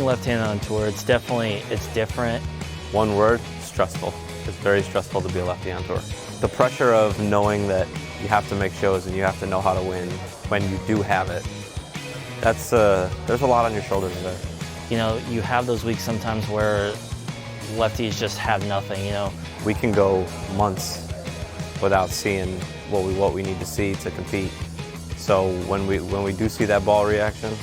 being left-handed on tour, it's different. One word, stressful. It's very stressful to be a lefty on tour. The pressure of knowing that you have to make shows and you have to know how to win when you do have it, there's a lot on your shoulders there. You know, you have those weeks sometimes where lefties just have nothing, you know. We can go months without seeing what we need to see to compete. So when we do see that ball reaction,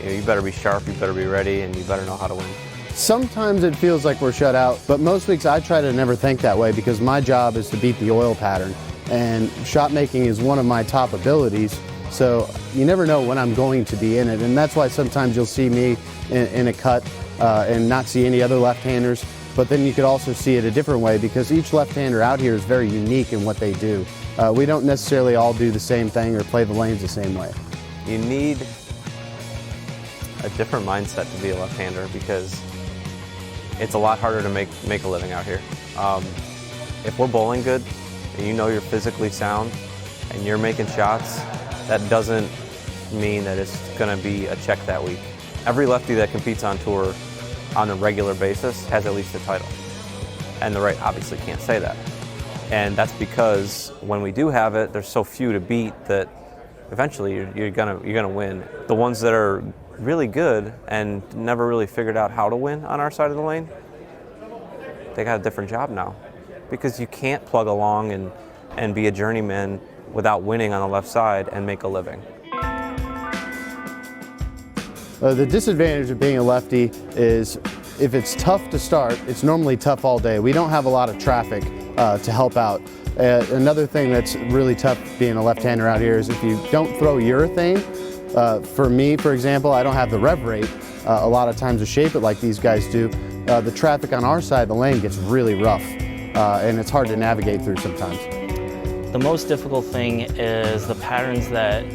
you better be sharp, you better be ready, and you better know how to win. Sometimes it feels like we're shut out, but most weeks I try to never think that way because my job is to beat the oil pattern, and shot making is one of my top abilities, so you never know when I'm going to be in it, and that's why sometimes you'll see me in a cut and not see any other left-handers, but then you could also see it a different way because each left-hander out here is very unique in what they do. We don't necessarily all do the same thing or play the lanes the same way. You need a different mindset to be a left-hander because it's a lot harder to make a living out here. If we're bowling good and you know you're physically sound and you're making shots, that doesn't mean that it's going to be a check that week. Every lefty that competes on tour on a regular basis has at least a title. And the right obviously can't say that. And that's because when we do have it, there's so few to beat that eventually you're gonna win. The ones that are really good and never really figured out how to win on our side of the lane, they got a different job now. Because you can't plug along and be a journeyman without winning on the left side and make a living. The disadvantage of being a lefty is if it's tough to start, it's normally tough all day. We don't have a lot of traffic to help out. Another thing that's really tough being a left-hander out here is if you don't throw urethane. For me, for example, I don't have the rev rate a lot of times to shape it like these guys do. The traffic on our side of the lane gets really rough and it's hard to navigate through sometimes. The most difficult thing is the patterns that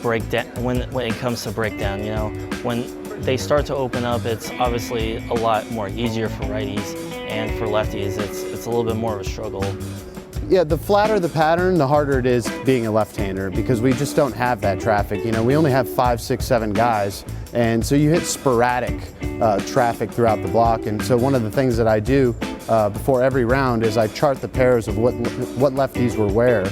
break down when it comes to breakdown. You know, when they start to open up, it's obviously a lot more easier for righties, and for lefties, it's a little bit more of a struggle. Yeah, the flatter the pattern, the harder it is being a left-hander because we just don't have that traffic. You know, we only have 5, 6, 7 guys, and so you hit sporadic traffic throughout the block. And so one of the things that I do before every round is I chart the pairs of what lefties were where.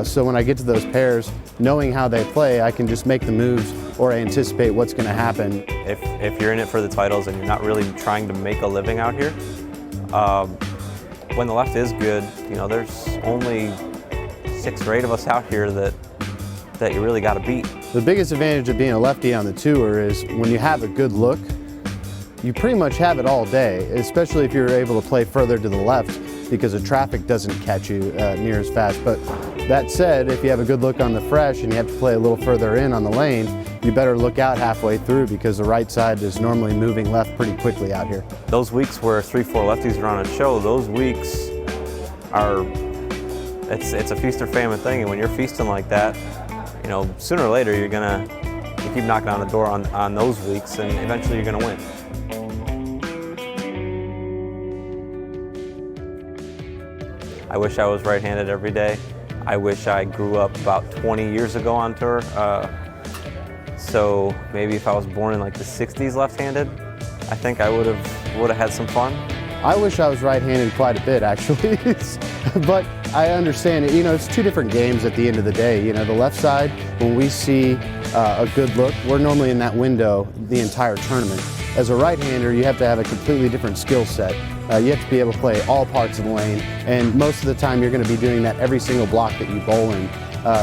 So when I get to those pairs, knowing how they play, I can just make the moves or anticipate what's going to happen. If you're in it for the titles and you're not really trying to make a living out here, when the left is good, you know, there's only 6 or 8 of us out here that you really got to beat. The biggest advantage of being a lefty on the tour is when you have a good look, you pretty much have it all day, especially if you're able to play further to the left because the traffic doesn't catch you near as fast. But that said, if you have a good look on the fresh and you have to play a little further in on the lane, you better look out halfway through because the right side is normally moving left pretty quickly out here. Those weeks where 3, 4 lefties are on a show, those weeks are, it's a feast or famine thing, and when you're feasting like that, you know, sooner or later you keep knocking on the door on those weeks, and eventually you're gonna win. I wish I was right-handed every day. I wish I grew up about 20 years ago on tour. So maybe if I was born in like the 60s left-handed, I think I would have had some fun. I wish I was right-handed quite a bit actually, but I understand it. You know, it's 2 different games at the end of the day. You know, the left side, when we see a good look, we're normally in that window the entire tournament. As a right-hander, you have to have a completely different skill set. You have to be able to play all parts of the lane, and most of the time you're going to be doing that every single block that you bowl in.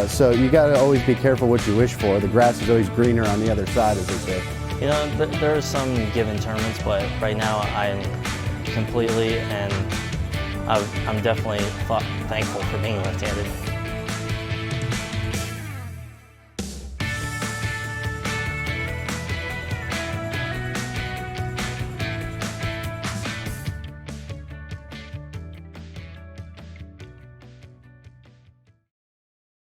So you got to always be careful what you wish for. The grass is always greener on the other side, as they say. You know, there are some given tournaments, but right now I'm completely, and I'm definitely thankful for being left-handed.